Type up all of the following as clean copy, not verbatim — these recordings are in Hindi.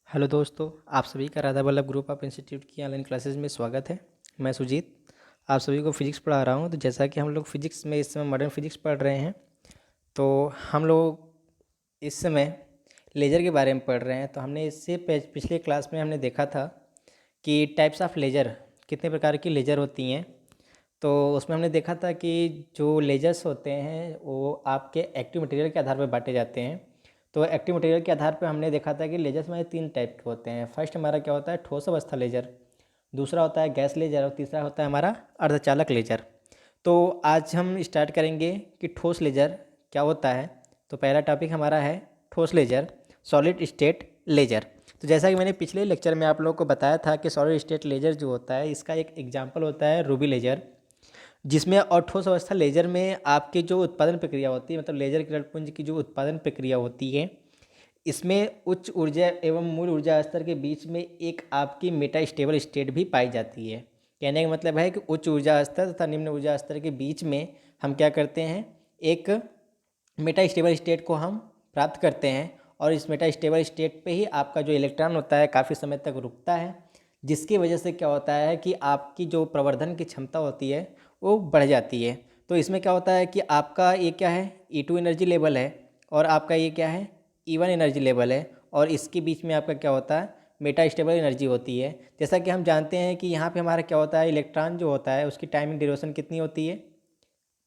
हेलो दोस्तों, आप सभी का Radha Vallabh group of institute की ऑनलाइन क्लासेस में स्वागत है। मैं सुजीत आप सभी को फिजिक्स पढ़ा रहा हूं। तो जैसा कि हम लोग फिजिक्स में इस समय मॉडर्न फिजिक्स पढ़ रहे हैं, तो हम लोग इस समय लेज़र के बारे में पढ़ रहे हैं। तो हमने इससे पिछले क्लास में हमने देखा था कि टाइप्स ऑफ लेज़र, कितने प्रकार की लेज़र होती हैं। तो उसमें हमने देखा था कि जो लेजर्स होते हैं वो आपके एक्टिव मटेरियल के आधार पर बांटे जाते हैं। तो एक्टिव मटेरियल के आधार पर हमने देखा था कि लेजर्स में 3 टाइप के होते हैं। फर्स्ट हमारा क्या होता है, ठोस अवस्था लेजर। दूसरा होता है गैस लेजर और तीसरा होता है हमारा अर्धचालक लेजर। तो आज हम स्टार्ट करेंगे कि ठोस लेजर क्या होता है। तो पहला टॉपिक हमारा है ठोस लेजर, सॉलिड स्टेट लेजर। तो जैसा कि मैंने पिछले लेक्चर में आप लोगों को बताया था कि सॉलिड स्टेट लेजर जो होता है, इसका एक एग्जांपल होता है रूबी लेजर, जिसमें और ठोस अवस्था लेजर में आपकी जो उत्पादन प्रक्रिया होती है, मतलब लेजर किरण पुंज की जो उत्पादन प्रक्रिया होती है, इसमें उच्च ऊर्जा एवं मूल ऊर्जा स्तर के बीच में एक आपकी मेटा स्टेबल स्टेट भी पाई जाती है। कहने का मतलब है कि उच्च ऊर्जा स्तर तथा निम्न ऊर्जा स्तर के बीच में हम क्या करते हैं, एक मेटा स्टेबल स्टेट को हम प्राप्त करते हैं। और इस मेटा स्टेबल स्टेट पे ही आपका जो इलेक्ट्रॉन होता है काफ़ी समय तक रुकता है, जिसकी वजह से क्या होता है कि आपकी जो प्रवर्धन की क्षमता होती है वो बढ़ जाती है। तो इसमें क्या होता है कि आपका ये क्या है, E2 एनर्जी लेवल है और आपका ये क्या है, E1 एनर्जी लेवल है। और इसके बीच में आपका क्या होता है, मेटा स्टेबल एनर्जी होती है। जैसा कि हम जानते हैं कि यहाँ पे हमारा क्या होता है, इलेक्ट्रॉन जो होता है उसकी टाइमिंग ड्यूरेशन कितनी होती है,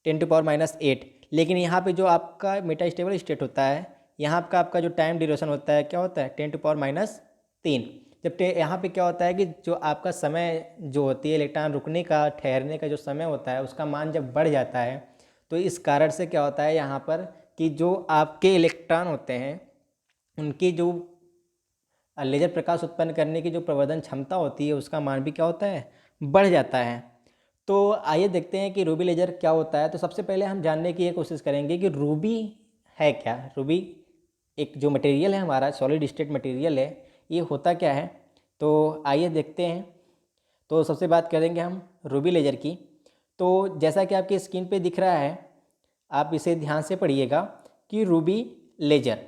10⁻⁸। लेकिन यहाँ पे जो आपका मेटा स्टेबल स्टेट होता है, यहाँ का आपका जो टाइम ड्यूरेशन होता है क्या होता है, 10⁻³ जब यहाँ पे क्या होता है कि जो आपका समय जो होती है इलेक्ट्रॉन रुकने का, ठहरने का जो समय होता है, उसका मान जब बढ़ जाता है, तो इस कारण से क्या होता है यहाँ पर कि जो आपके इलेक्ट्रॉन होते हैं उनकी जो लेजर प्रकाश उत्पन्न करने की जो प्रवर्धन क्षमता होती है उसका मान भी क्या होता है, बढ़ जाता है। तो आइए देखते हैं कि रूबी लेजर क्या होता है। तो सबसे पहले हम जानने की ये कोशिश करेंगे कि रूबी है क्या। रूबी एक जो मटेरियल है हमारा, सॉलिड स्टेट मटेरियल है, ये होता क्या है। तो आइए देखते हैं। तो सबसे बात करेंगे हम रूबी लेजर की। तो जैसा कि आपकी स्क्रीन पे दिख रहा है, आप इसे ध्यान से पढ़िएगा कि रूबी लेजर।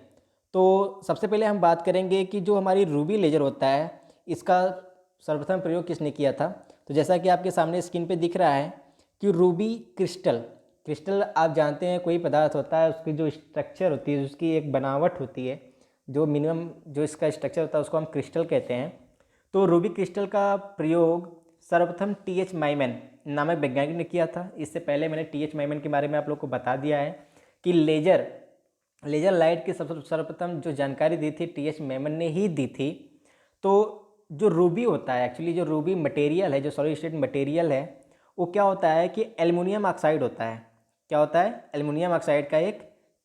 तो सबसे पहले हम बात करेंगे कि जो हमारी रूबी लेजर होता है, इसका सर्वप्रथम प्रयोग किसने किया था। तो जैसा कि आपके सामने स्क्रीन पे दिख रहा है कि रूबी क्रिस्टल, क्रिस्टल आप जानते हैं कोई पदार्थ होता है, उसकी जो स्ट्रक्चर होती है, उसकी एक बनावट होती है, जो मिनिमम जो इसका स्ट्रक्चर होता है उसको हम क्रिस्टल कहते हैं। तो रूबी क्रिस्टल का प्रयोग सर्वप्रथम T.H. माइमन नामक वैज्ञानिक ने किया था। इससे पहले मैंने T.H. माइमन के बारे में आप लोग को बता दिया है कि लेजर लाइट की सर्वप्रथम जो जानकारी दी थी T.H. माइमन ने ही दी थी। तो जो रूबी होता है, एक्चुअली जो रूबी मटेरियल है, जो सॉलिड स्टेट मटेरियल है, वो क्या होता है कि एल्युमिनियम ऑक्साइड होता है। क्या होता है, एल्युमिनियम ऑक्साइड का एक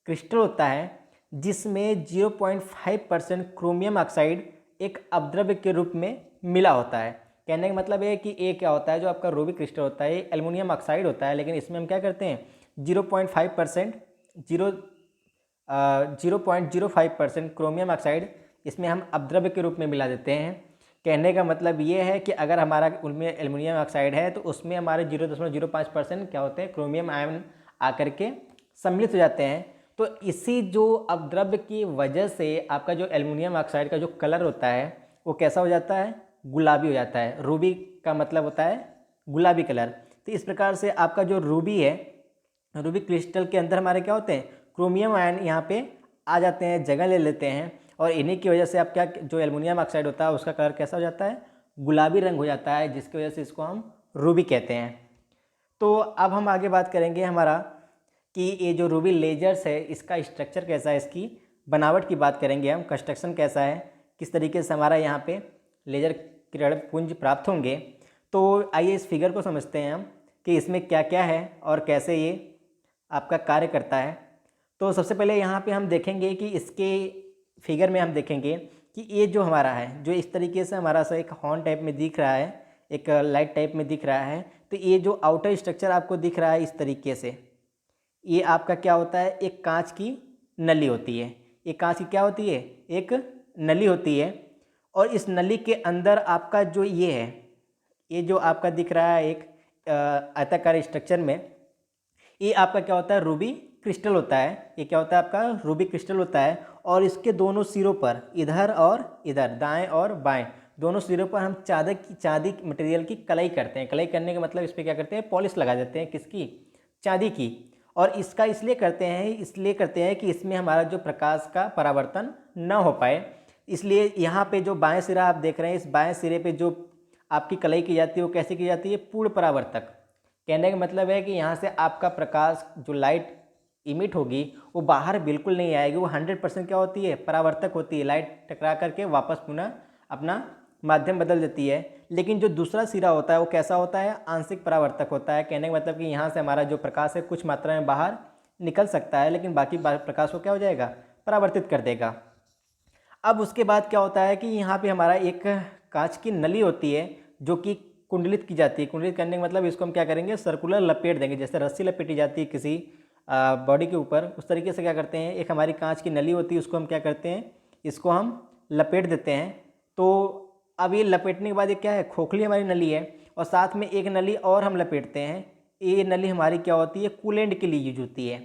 क्रिस्टल होता है जिसमें 0.5% क्रोमियम ऑक्साइड एक अपद्रव्य के रूप में मिला होता है। कहने का मतलब है कि ये क्या होता है, जो आपका रूबी क्रिस्टल होता है ये एल्युमिनियम ऑक्साइड होता है, लेकिन इसमें हम क्या करते हैं, 0.5% 0.05% क्रोमियम ऑक्साइड इसमें हम अपद्रव्य के रूप में मिला देते हैं। कहने का मतलब ये है कि अगर हमारा उनमें एल्युमिनियम ऑक्साइड है तो उसमें हमारे 0.05% क्या होते हैं, क्रोमियम आयन आकर के सम्मिलित हो जाते हैं। तो इसी जो अपद्रव्य की वजह से आपका जो एल्युमिनियम ऑक्साइड का जो कलर होता है वो कैसा हो जाता है, गुलाबी हो जाता है। रूबी का मतलब होता है गुलाबी कलर। तो इस प्रकार से आपका जो रूबी है, रूबी क्रिस्टल के अंदर हमारे क्या होते हैं, क्रोमियम आयन यहाँ पे आ जाते हैं, जगह ले लेते हैं, और इन्हीं की वजह से आप क्या, जो एल्युमिनियम ऑक्साइड होता है उसका कलर कैसा हो जाता है, गुलाबी रंग हो जाता है, जिसकी वजह से इसको हम रूबी कहते हैं। तो अब हम आगे बात करेंगे हमारा कि ये जो रूबी लेजर्स है इसका स्ट्रक्चर कैसा है, इसकी बनावट की बात करेंगे हम, कंस्ट्रक्शन कैसा है, किस तरीके से हमारा यहाँ पे लेजर किरण पुंज प्राप्त होंगे। तो आइए इस फिगर को समझते हैं हम कि इसमें क्या क्या है और कैसे ये आपका कार्य करता है। तो सबसे पहले यहाँ पे हम देखेंगे कि इसके फिगर में हम देखेंगे कि ये जो हमारा है, जो इस तरीके से हमारा सा एक हॉर्न टाइप में दिख रहा है, एक लाइट टाइप में दिख रहा है। तो ये जो आउटर स्ट्रक्चर आपको दिख रहा है इस तरीके से, ये आपका क्या होता है, एक कांच की नली होती है। ये कांच की क्या होती है, एक नली होती है। और इस नली के अंदर आपका जो ये है, ये जो आपका दिख रहा है एक आयताकार स्ट्रक्चर में, ये आपका क्या होता है, रूबी क्रिस्टल होता है, ये क्या होता है आपका रूबिक क्रिस्टल होता है। और इसके दोनों सिरों पर, इधर और इधर, दाएं और बाएं, दोनों सिरों पर हम चांदी मटेरियल की कलाई करते हैं। कलाई करने का मतलब इस पर क्या करते हैं, पॉलिश लगा देते हैं, किसकी, चांदी की। और इसका इसलिए करते हैं कि इसमें हमारा जो प्रकाश का परावर्तन न हो पाए। इसलिए यहाँ पे जो बाएं सिरा आप देख रहे हैं, इस बाएं सिरे पे जो आपकी कलाई की जाती है वो कैसे की जाती है, पूर्ण परावर्तक। कहने का मतलब है कि यहाँ से आपका प्रकाश जो लाइट इमिट होगी वो बाहर बिल्कुल नहीं आएगी, वो 100% क्या होती है, परावर्तक होती है। लाइट टकरा करके वापस पुनः अपना माध्यम बदल देती है। लेकिन जो दूसरा सिरा होता है वो कैसा होता है, आंशिक परावर्तक होता है। कहने का मतलब कि यहाँ से हमारा जो प्रकाश है कुछ मात्रा में बाहर निकल सकता है, लेकिन बाकी प्रकाश को क्या हो जाएगा, परावर्तित कर देगा। अब उसके बाद क्या होता है कि यहाँ पे हमारा एक कांच की नली होती है जो कि कुंडलित की जाती है। कुंडलित करने का मतलब इसको हम क्या करेंगे, सर्कुलर लपेट देंगे, जैसे रस्सी लपेटी जाती है किसी बॉडी के ऊपर, उस तरीके से क्या करते हैं, एक हमारी कांच की नली होती है, उसको हम क्या करते हैं, इसको हम लपेट देते हैं। तो अब ये लपेटने के बाद ये क्या है, खोखली हमारी नली है, और साथ में एक नली और हम लपेटते हैं। ये नली हमारी क्या होती है, कूलेंट के लिए यूज होती है।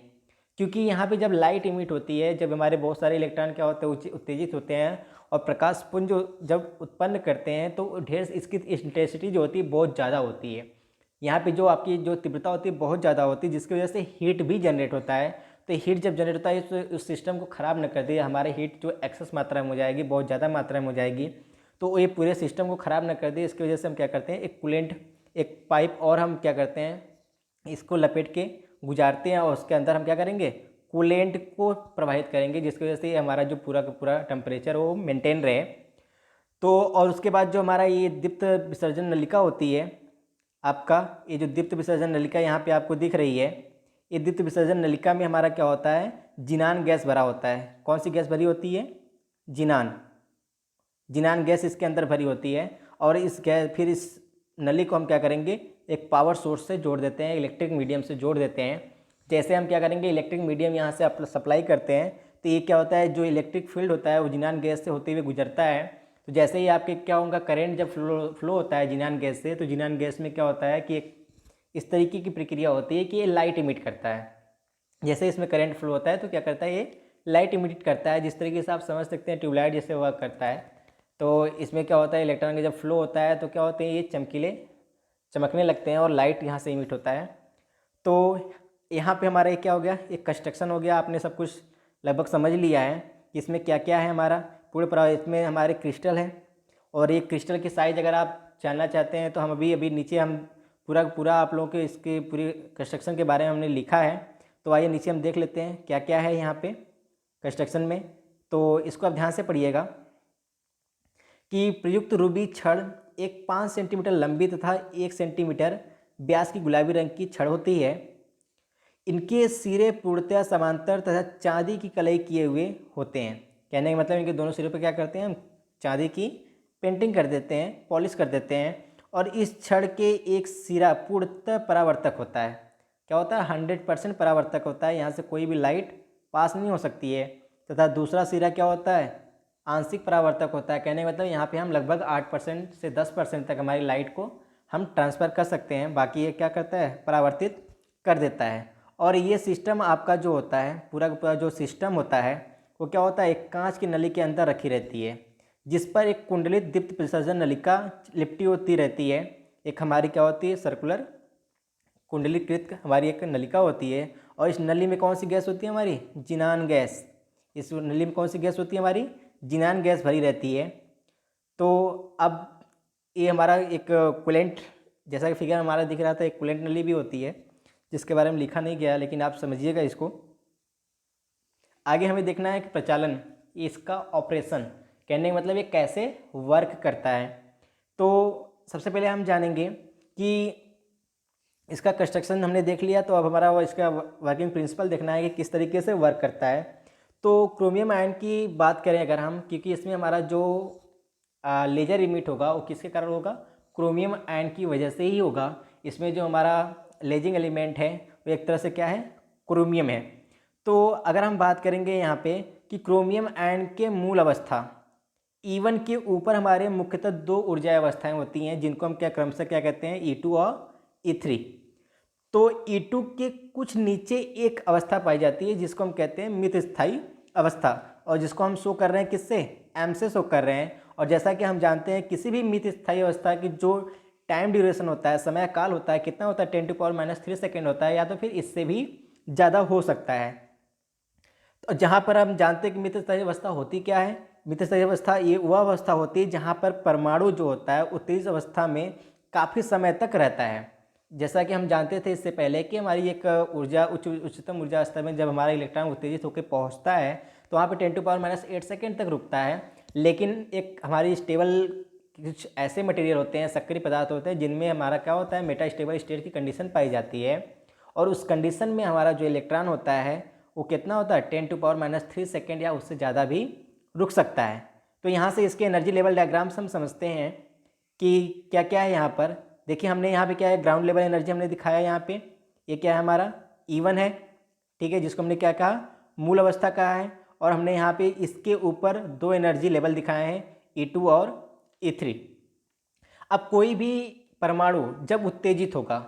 क्योंकि यहाँ पे जब लाइट इमिट होती है, जब हमारे बहुत सारे इलेक्ट्रॉन क्या होते हैं, उत्तेजित होते हैं और प्रकाश पुंज जब उत्पन्न करते हैं तो ढेर इसकी इंटेंसिटी जो होती है बहुत ज़्यादा होती है। यहाँ पे जो आपकी जो तीव्रता होती है बहुत ज़्यादा होती है, जिसकी वजह से हीट भी जनरेट होता है। तो हीट जब जनरेट होता है तो उस सिस्टम को ख़राब न कर दे, हमारे हीट जो एक्सेस मात्रा में हो जाएगी, बहुत ज़्यादा मात्रा में हो जाएगी, तो ये पूरे सिस्टम को ख़राब न कर दे। इसकी वजह से हम क्या करते हैं, एक कूलेंट, एक पाइप और हम क्या करते हैं, इसको लपेट के गुजारते हैं, और उसके अंदर हम क्या करेंगे, कूलेंट को प्रवाहित करेंगे, जिसकी वजह से हमारा जो पूरा का पूरा टेम्परेचर वो मेंटेन रहे। तो और उसके बाद जो हमारा ये दीप्त विसर्जन नलिका होती है, आपका ये जो दीप्त विसर्जन नलिका यहाँ पे आपको दिख रही है, ये दीप्त विसर्जन नलिका में हमारा क्या होता है, जिनान गैस भरा होता है। कौन सी गैस भरी होती है, जिनान गैस इसके अंदर भरी होती है। और इस गैस, फिर इस नली को हम क्या करेंगे, एक पावर सोर्स से जोड़ देते हैं, इलेक्ट्रिक मीडियम से जोड़ देते हैं। जैसे हम क्या करेंगे, इलेक्ट्रिक मीडियम यहाँ से सप्लाई करते हैं, तो ये क्या होता है, जो इलेक्ट्रिक फील्ड होता है वो जिनान गैस से होते हुए गुजरता है। तो जैसे ही आपके क्या होगा, करंट जब फ्लो होता है जिनान गैस से, तो जिनान गैस में क्या होता है कि एक इस तरीके की प्रक्रिया होती है कि ये लाइट इमिट करता है। जैसे इसमें करंट फ्लो होता है तो क्या करता है, ये लाइट इमिट करता है, जिस तरीके से आप समझ सकते हैं ट्यूबलाइट जैसे वर्क करता है। तो इसमें क्या होता है, इलेक्ट्रॉन का जब फ्लो होता है तो क्या होते हैं, ये चमकने लगते हैं और लाइट यहाँ से इमिट होता है। तो यहाँ पे हमारा क्या हो गया, एक कंस्ट्रक्शन हो गया। आपने सब कुछ लगभग समझ लिया है कि इसमें क्या क्या है हमारा पूरे इसमें हमारे क्रिस्टल है। और ये क्रिस्टल की साइज़ अगर आप जानना चाहते हैं तो हम अभी नीचे हम पूरा आप लोगों के इसके पूरे कंस्ट्रक्शन के बारे में हमने लिखा है। तो आइए नीचे हम देख लेते हैं क्या क्या है यहाँ पे कंस्ट्रक्शन में। तो इसको आप ध्यान से पढ़िएगा कि प्रयुक्त रूबी छड़ एक 5 सेंटीमीटर लंबी तथा 1 सेंटीमीटर व्यास की गुलाबी रंग की छड़ होती है। इनके सिरे पूर्णतः समांतर तथा चांदी की कलाई किए हुए होते हैं। कहने का मतलब इनके दोनों सिरों पर क्या करते हैं, हम चांदी की पेंटिंग कर देते हैं, पॉलिश कर देते हैं। और इस छड़ के एक सिरा पूर्णतः परावर्तक होता है। क्या होता है, 100% परावर्तक होता है, यहाँ से कोई भी लाइट पास नहीं हो सकती है। तथा दूसरा सिरा क्या होता है, आंशिक परावर्तक होता है। कहने का मतलब यहाँ पे हम लगभग 8% से 10% तक हमारी लाइट को हम ट्रांसफ़र कर सकते हैं, बाकी ये क्या करता है, परावर्तित कर देता है। और ये सिस्टम आपका जो होता है, पूरा का पूरा जो सिस्टम होता है वो क्या होता है, एक कांच की नली के अंदर रखी रहती है, जिस पर एक कुंडलित दीप्त विसर्जन नलिका लिपटी होती रहती है। एक हमारी क्या होती है, सर्कुलर कुंडलीकृत हमारी एक नलिका होती है। और इस नली में कौन सी गैस होती है हमारी, जिनान गैस। इस नली में कौन सी गैस होती है हमारी, जिनान गैस भरी रहती है। तो अब ये हमारा एक कूलेंट, जैसा कि फिगर हमारा दिख रहा था, एक कूलेंट नली भी होती है जिसके बारे में लिखा नहीं गया, लेकिन आप समझिएगा इसको। आगे हमें देखना है कि प्रचालन, इसका ऑपरेशन, कहने का मतलब ये कैसे वर्क करता है। तो सबसे पहले हम जानेंगे कि इसका कंस्ट्रक्शन हमने देख लिया, तो अब हमारा इसका वर्किंग प्रिंसिपल देखना है कि किस तरीके से वर्क करता है। तो क्रोमियम आयन की बात करें अगर हम, क्योंकि इसमें हमारा जो लेजर इमिट होगा वो किसके कारण होगा, क्रोमियम आयन की वजह से ही होगा। इसमें जो हमारा लेजिंग एलिमेंट है वो एक तरह से क्या है, क्रोमियम है। तो अगर हम बात करेंगे यहाँ पे कि क्रोमियम आयन के मूल अवस्था E1 के ऊपर हमारे मुख्यतः 2 ऊर्जा अवस्थाएं होती हैं, जिनको हम क्या क्रमशः क्या कहते हैं, E2 और E3। तो E2 के कुछ नीचे एक अवस्था पाई जाती है जिसको हम कहते हैं मित स्थायी अवस्था, और जिसको हम शो कर रहे हैं किससे, m से शो कर रहे हैं। और जैसा कि हम जानते हैं किसी भी मित स्थायी अवस्था की जो टाइम ड्यूरेशन होता है, समय काल होता है, कितना होता है, 10⁻³ सेकेंड होता है, या तो फिर इससे भी ज़्यादा हो सकता है। तो जहाँ पर हम जानते हैं कि मित स्थायी अवस्था होती क्या है, मित स्थायी अवस्था ये वह अवस्था होती है जहाँ पर परमाणु जो होता है उत्तेजित अवस्था में काफ़ी समय तक रहता है। जैसा कि हम जानते थे इससे पहले कि हमारी एक ऊर्जा उच्चतम ऊर्जा स्तर में जब हमारा इलेक्ट्रॉन उत्तेजित होकर पहुंचता है तो वहाँ पे 10⁻8 सेकेंड तक रुकता है। लेकिन एक हमारी स्टेबल कुछ ऐसे मटेरियल होते हैं, सक्रिय पदार्थ होते हैं, जिनमें हमारा क्या होता है, मेटा स्टेबल स्टेट की कंडीशन पाई जाती है। और उस कंडीशन में हमारा जो इलेक्ट्रॉन होता है वो कितना होता है, 10⁻³ सेकेंड या उससे ज़्यादा भी रुक सकता है। तो यहाँ से इसके एनर्जी लेवल डायग्राम्स हम समझते हैं कि क्या क्या है यहाँ पर। देखिए हमने यहाँ पे क्या है, ग्राउंड लेवल एनर्जी हमने दिखाया यहाँ पे, ये क्या है हमारा E1 है, ठीक है, जिसको हमने क्या कहा, मूल अवस्था कहा है। और हमने यहाँ पे इसके ऊपर दो एनर्जी लेवल दिखाए हैं, E2 और E3। अब कोई भी परमाणु जब उत्तेजित होगा,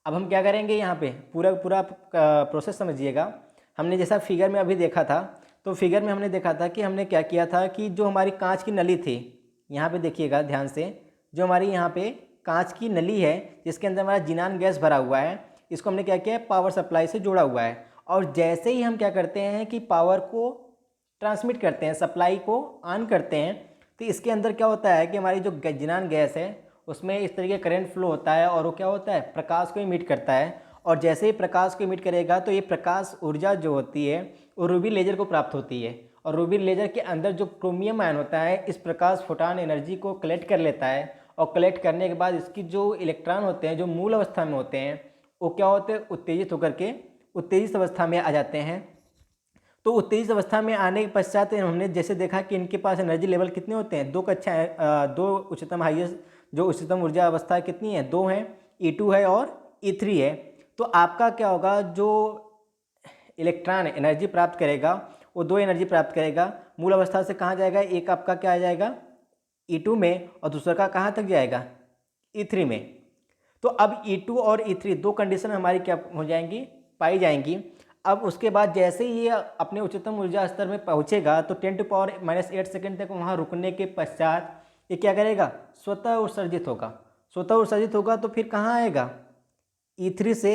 अब हम क्या करेंगे यहाँ पे, पूरा प्रोसेस समझिएगा। हमने जैसा फिगर में अभी देखा था, तो फिगर में हमने देखा था कि हमने क्या किया था कि जो हमारी कांच की नली थी, यहाँ पे देखिएगा ध्यान से, जो हमारी यहाँ पे कांच की नली है जिसके अंदर हमारा जिनान गैस भरा हुआ है, इसको हमने क्या किया है, पावर सप्लाई से जोड़ा हुआ है। और जैसे ही हम क्या करते हैं कि पावर को ट्रांसमिट करते हैं, सप्लाई को ऑन करते हैं, तो इसके अंदर क्या होता है कि हमारी जो जिनान गैस है उसमें इस तरीके करंट फ्लो होता है, और वो क्या होता है, प्रकाश को इमिट करता है। और जैसे ही प्रकाश को इमिट करेगा तो ये प्रकाश ऊर्जा जो होती है वो रूबी लेजर को प्राप्त होती है। और रूबी लेजर के अंदर जो क्रोमियम आयन होता है इस प्रकाश फोटान एनर्जी को कलेक्ट कर लेता है, और कलेक्ट करने के बाद इसकी जो इलेक्ट्रॉन होते हैं जो मूल अवस्था में होते हैं वो क्या होते हैं, उत्तेजित होकर के उत्तेजित अवस्था में आ जाते हैं। तो उत्तेजित अवस्था में आने के पश्चात हमने जैसे देखा कि इनके पास एनर्जी लेवल कितने होते हैं, दो उच्चतम हाईएस्ट जो उच्चतम ऊर्जा अवस्था कितनी है, दो हैं, E2 है और E3 है। तो आपका क्या होगा, जो इलेक्ट्रॉन एनर्जी प्राप्त करेगा वो दो एनर्जी प्राप्त करेगा, मूल अवस्था से कहाँ जाएगा, एक आपका क्या आ जाएगा E2 में, और दूसरा का कहाँ तक जाएगा, E3 में। तो अब E2 और E3 दो कंडीशन हमारी क्या हो जाएंगी, पाई जाएंगी। अब उसके बाद जैसे ही ये अपने उच्चतम ऊर्जा स्तर में पहुंचेगा तो 10⁻8 सेकेंड तक वहाँ रुकने के पश्चात ये क्या करेगा, स्वतः उत्सर्जित होगा। स्वतः उत्सर्जित होगा तो फिर कहाँ आएगा, E3 से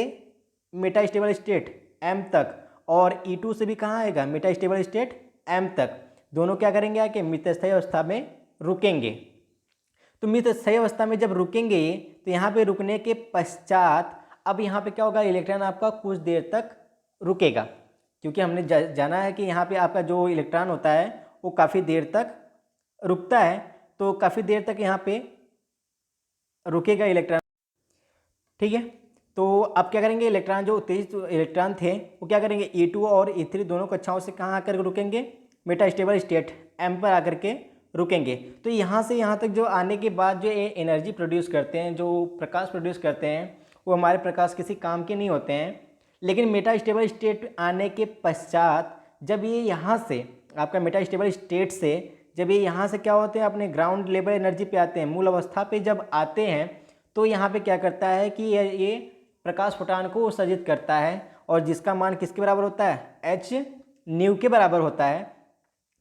मेटा स्टेबल स्टेट M तक, और E2 से भी कहाँ आएगा, मेटा स्टेबल स्टेट M तक। दोनों क्या करेंगे, आके मित स्थायी अवस्था में रुकेंगे। तो मित स्थायी अवस्था में जब रुकेंगे तो यहाँ पे रुकने के पश्चात अब यहाँ पे क्या होगा, इलेक्ट्रॉन आपका कुछ देर तक रुकेगा, क्योंकि हमने जाना है कि यहाँ पे आपका जो इलेक्ट्रॉन होता है वो काफ़ी देर तक रुकता है। तो काफ़ी देर तक यहाँ पे रुकेगा इलेक्ट्रॉन, ठीक है। तो अब क्या करेंगे, इलेक्ट्रॉन जो उत्तेजित इलेक्ट्रॉन थे वो क्या करेंगे, E2 और E3 दोनों कक्षाओं से कहाँ आकर रुकेंगे, मेटा स्टेबल स्टेट M पर आकर के रुकेंगे। तो यहाँ से यहाँ तक जो आने के बाद जो ये एनर्जी प्रोड्यूस करते हैं, जो प्रकाश प्रोड्यूस करते हैं, वो हमारे प्रकाश किसी काम के नहीं होते हैं। लेकिन मेटा स्टेबल स्टेट आने के पश्चात जब ये यहाँ से आपका मेटा स्टेबल स्टेट से जब ये यहाँ से क्या होते हैं, अपने ग्राउंड लेवल एनर्जी पे आते हैं, मूल अवस्था पे जब आते हैं, तो यहाँ पे क्या करता है कि ये प्रकाश फोटान को उत्सर्जित करता है, और जिसका मान किसके बराबर होता है, h के बराबर होता है।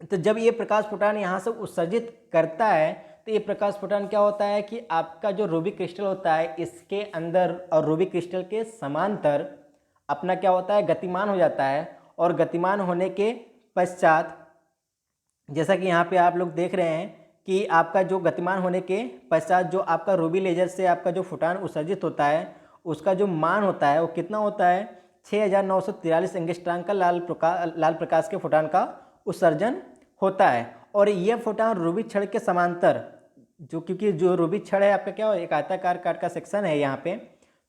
तो जब ये प्रकाश फोटान यहाँ से उत्सर्जित करता है तो ये प्रकाश फोटान क्या होता है कि आपका जो रूबी क्रिस्टल होता है इसके अंदर और रूबी क्रिस्टल के समांतर अपना क्या होता है, गतिमान हो जाता है। और गतिमान होने के पश्चात जैसा कि यहाँ पे आप लोग देख रहे हैं कि आपका जो गतिमान होने के पश्चात जो आपका रूबी लेजर से आपका जो फोटान उत्सर्जित होता है उसका जो मान होता है वो कितना होता है, 6943 एंगस्ट्रॉम का लाल प्रकाश के फोटान का उत्सर्जन होता है। और यह फोटान रूबी छड़ के समांतर जो, क्योंकि जो रूबी छड़ है आपका क्या हो, एक आयताकार काट का सेक्शन है यहाँ पे,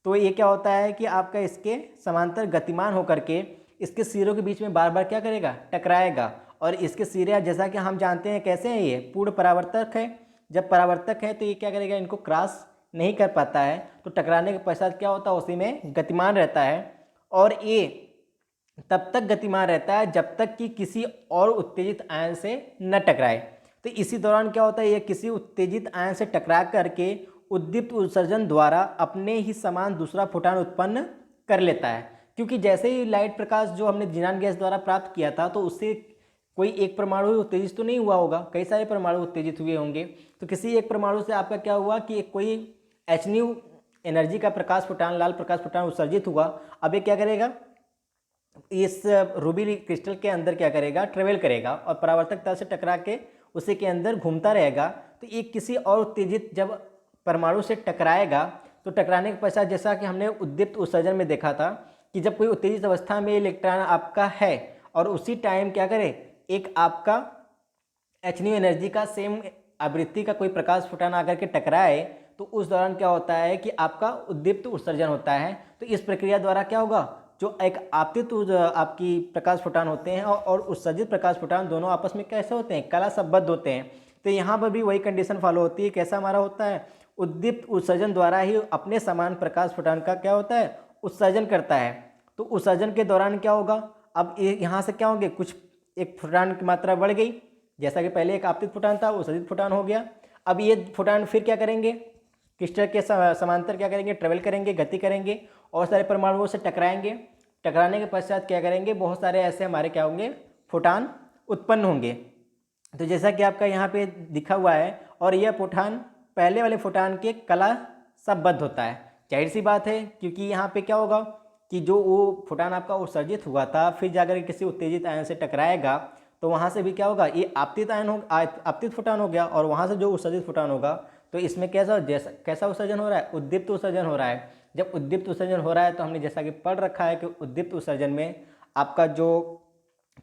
तो ये क्या होता है कि आपका इसके समांतर गतिमान होकर के इसके सिरों के बीच में बार बार क्या करेगा, टकराएगा। और इसके सिरे जैसा कि हम जानते हैं कैसे हैं, ये पूर्ण परावर्तक है। जब परावर्तक है तो ये क्या करेगा, इनको क्रॉस नहीं कर पाता है, तो टकराने के पश्चात क्या होता है, उसी में गतिमान रहता है। और ये तब तक गतिमान रहता है जब तक कि किसी और उत्तेजित आयन से न टकराए। तो इसी दौरान क्या होता है, ये किसी उत्तेजित आयन से टकरा करके उद्दीप्त उत्सर्जन द्वारा अपने ही समान दूसरा फोटान उत्पन्न कर लेता है, क्योंकि जैसे ही लाइट प्रकाश जो हमने जिनान गैस द्वारा प्राप्त किया था तो उससे कोई एक परमाणु उत्तेजित तो नहीं हुआ होगा, कई सारे परमाणु उत्तेजित हुए होंगे। तो किसी एक परमाणु से आपका क्या हुआ कि एक कोई hν एनर्जी का प्रकाश फोटान, लाल प्रकाश फोटान उत्सर्जित हुआ। अब ये क्या करेगा, इस रूबी क्रिस्टल के अंदर क्या करेगा, ट्रेवल करेगा और परावर्तक तल से टकरा के उसी के अंदर घूमता रहेगा। तो ये किसी और उत्तेजित जब परमाणु से टकराएगा तो टकराने के पश्चात जैसा कि हमने उद्दीप्त उत्सर्जन में देखा था कि जब कोई उत्तेजित अवस्था में इलेक्ट्रॉन आपका है और उसी टाइम क्या करे, एक आपका hν एनर्जी का सेम आवृत्ति का कोई प्रकाश फोटान आकर के टकराए तो उस दौरान क्या होता है कि आपका उद्दीप्त उत्सर्जन होता है। तो इस प्रक्रिया द्वारा क्या होगा, जो एक आपतित आपकी प्रकाश फोटान होते हैं और उत्सर्जित प्रकाश फोटान दोनों आपस में कैसे होते हैं, कला संबद्ध होते हैं। तो यहाँ पर भी वही कंडीशन फॉलो होती है। कैसा हमारा होता है, उद्दीप्त उत्सर्जन द्वारा ही अपने समान प्रकाश फोटान का क्या होता है, उत्सर्जन करता है। तो उत्सर्जन के दौरान क्या होगा, अब यहाँ से क्या होंगे, कुछ एक फोटान की मात्रा बढ़ गई, जैसा कि पहले एक आपतित फोटान था उत्सर्जित फोटान हो गया। अब ये फोटान फिर क्या करेंगे, क्रिस्टल के समांतर क्या करेंगे, ट्रेवल करेंगे, गति करेंगे और सारे परमाणुओं से टकराएंगे। टकराने के पश्चात क्या करेंगे, बहुत सारे ऐसे हमारे क्या होंगे, फोटान उत्पन्न होंगे। तो जैसा कि आपका यहाँ पे दिखा हुआ है, और यह फोटान पहले वाले फोटान के कला संबद्ध होता है। जाहिर सी बात है, क्योंकि यहाँ पे क्या होगा कि जो वो फोटान आपका उत्सर्जित हुआ था फिर जाकर किसी उत्तेजित आयन से टकराएगा तो वहाँ से भी क्या होगा, ये आपतित आयन हो, आपतित फोटान हो गया, और वहाँ से जो उत्सर्जित फोटान होगा तो इसमें कैसा उत्सर्जन हो रहा है, उद्दीप्त उत्सर्जन हो रहा है। जब उद्दीप्त उत्सर्जन हो रहा है तो हमने जैसा कि पढ़ रखा है कि उद्दीप्त उत्सर्जन में आपका जो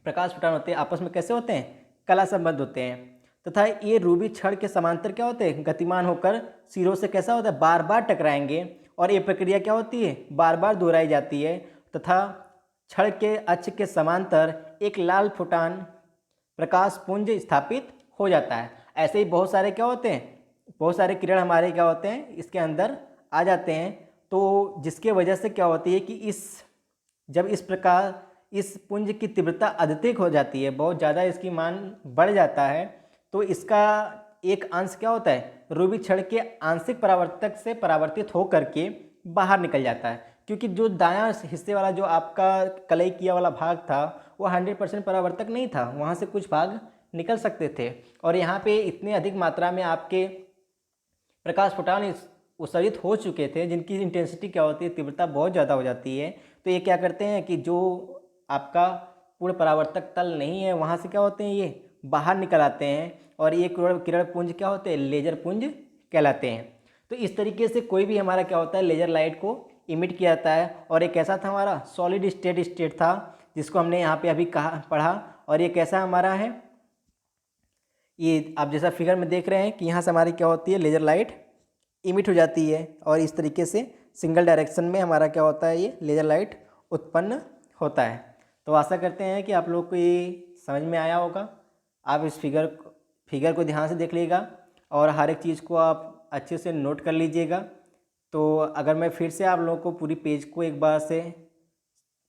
प्रकाश फोटान होते हैं आपस में कैसे होते हैं, कला संबद्ध होते हैं, तथा ये रूबी छड़ के समांतर क्या होते हैं, गतिमान होकर सिरों से कैसा होता है, बार बार टकराएंगे। और ये प्रक्रिया क्या होती है, बार बार दोहराई जाती है, तथा छड़ के अक्ष के समांतर एक लाल फोटान प्रकाश पुंज स्थापित हो जाता है। ऐसे ही बहुत सारे क्या होते हैं, बहुत सारे किरण हमारे क्या होते हैं इसके अंदर आ जाते हैं। तो जिसके वजह से क्या होती है कि जब इस प्रकार इस पुंज की तीव्रता अधिक हो जाती है, बहुत ज़्यादा इसकी मान बढ़ जाता है, तो इसका एक अंश क्या होता है, रूबी छड़ के आंशिक परावर्तक से परावर्तित होकर के बाहर निकल जाता है। क्योंकि जो दायां हिस्से वाला जो आपका कलई किया वाला भाग था वो 100% परावर्तक नहीं था, वहाँ से कुछ भाग निकल सकते थे। और यहाँ पे इतने अधिक मात्रा में आपके प्रकाश फोटान उत्सर्जित हो चुके थे जिनकी इंटेंसिटी क्या होती है, तीव्रता बहुत ज़्यादा हो जाती है। तो ये क्या करते हैं कि जो आपका पूर्ण परावर्तक तल नहीं है वहाँ से क्या होते हैं, ये बाहर निकल आते हैं और ये किरण पुंज क्या होते हैं, लेजर पुंज कहलाते हैं। तो इस तरीके से कोई भी हमारा क्या होता है, लेजर लाइट को इमिट किया जाता है। और एक कैसा था हमारा, सॉलिड स्टेट था, जिसको हमने यहाँ पे अभी पढ़ा। और ये कैसा हमारा है, ये आप जैसा फिगर में देख रहे हैं कि यहाँ से हमारी क्या होती है, लेजर लाइट इमिट हो जाती है और इस तरीके से सिंगल डायरेक्शन में हमारा क्या होता है, ये लेजर लाइट उत्पन्न होता है। तो आशा करते हैं कि आप लोग को ये समझ में आया होगा। आप इस फिगर को ध्यान से देख लीजिएगा और हर एक चीज़ को आप अच्छे से नोट कर लीजिएगा। तो अगर मैं फिर से आप लोगों को पूरी पेज को एक बार से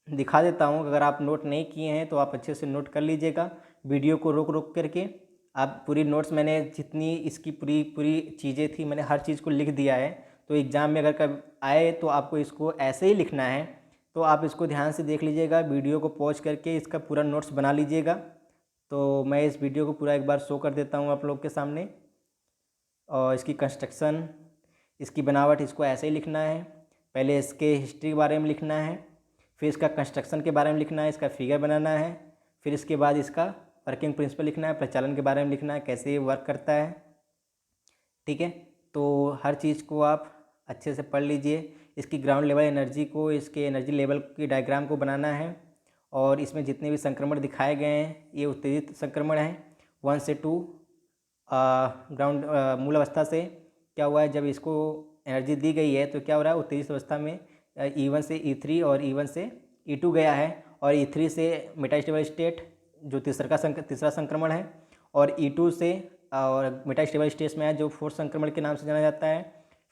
दिखा देता हूँ, अगर आप नोट नहीं किए हैं तो आप अच्छे से नोट कर लीजिएगा। वीडियो को रोक करके आप पूरी नोट्स, मैंने जितनी इसकी पूरी चीज़ें थी मैंने हर चीज़ को लिख दिया है। तो एग्ज़ाम में अगर कब आए तो आपको इसको ऐसे ही लिखना है, तो आप इसको ध्यान से देख लीजिएगा, वीडियो को पॉज करके इसका पूरा नोट्स बना लीजिएगा। तो मैं इस वीडियो को पूरा एक बार शो कर देता हूँ आप लोग के सामने। और इसकी कंस्ट्रक्शन, इसकी बनावट, इसको ऐसे ही लिखना है। पहले इसके हिस्ट्री के बारे में लिखना है, फिर इसका कंस्ट्रक्शन के बारे में लिखना है, इसका फिगर बनाना है, फिर इसके बाद इसका वर्किंग प्रिंसिपल लिखना है, प्रचलन के बारे में लिखना है, कैसे ये वर्क करता है। ठीक है, तो हर चीज़ को आप अच्छे से पढ़ लीजिए। इसकी ग्राउंड लेवल एनर्जी को, इसके एनर्जी लेवल की डायग्राम को बनाना है। और इसमें जितने भी संक्रमण दिखाए गए हैं ये उत्तेजित संक्रमण हैं। 1 से 2 ग्राउंड मूल अवस्था से क्या हुआ है, जब इसको एनर्जी दी गई है तो क्या हो रहा है, उत्तेजित अवस्था में E1 से E3 और E1 से E2 गया है। और E3 से मेटास्टेबल स्टेट जो तीसरा संक्रमण है, और E2 से और मेटास्टेबल स्टेट में है जो फोर्थ संक्रमण के नाम से जाना जाता है।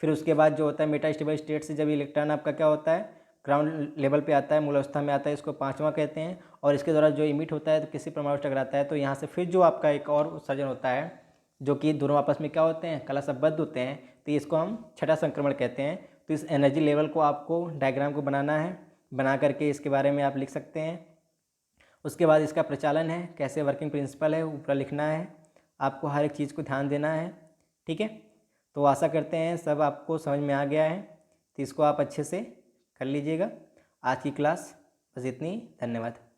फिर उसके बाद जो होता है मेटास्टेबल स्टेट से जब इलेक्ट्रॉन आपका क्या होता है, ग्राउंड लेवल पे आता है, मूल अवस्था में आता है, इसको 5वां कहते हैं। और इसके द्वारा जो इमिट होता है तो किसी परमाणु से टकराता है तो यहाँ से फिर जो आपका एक और उत्सर्जन होता है जो कि दोनों आपस में क्या होते हैं, कला संबद्ध होते हैं, तो इसको हम छठा संक्रमण कहते हैं। तो इस एनर्जी लेवल को आपको डायग्राम को बनाना है बना करके इसके बारे में आप लिख सकते हैं। उसके बाद इसका प्रचालन है, कैसे वर्किंग प्रिंसिपल है ऊपर लिखना है, आपको हर एक चीज़ को ध्यान देना है। ठीक है, तो आशा करते हैं सब आपको समझ में आ गया है, तो इसको आप अच्छे से कर लीजिएगा। आज की क्लास बस इतनी, धन्यवाद।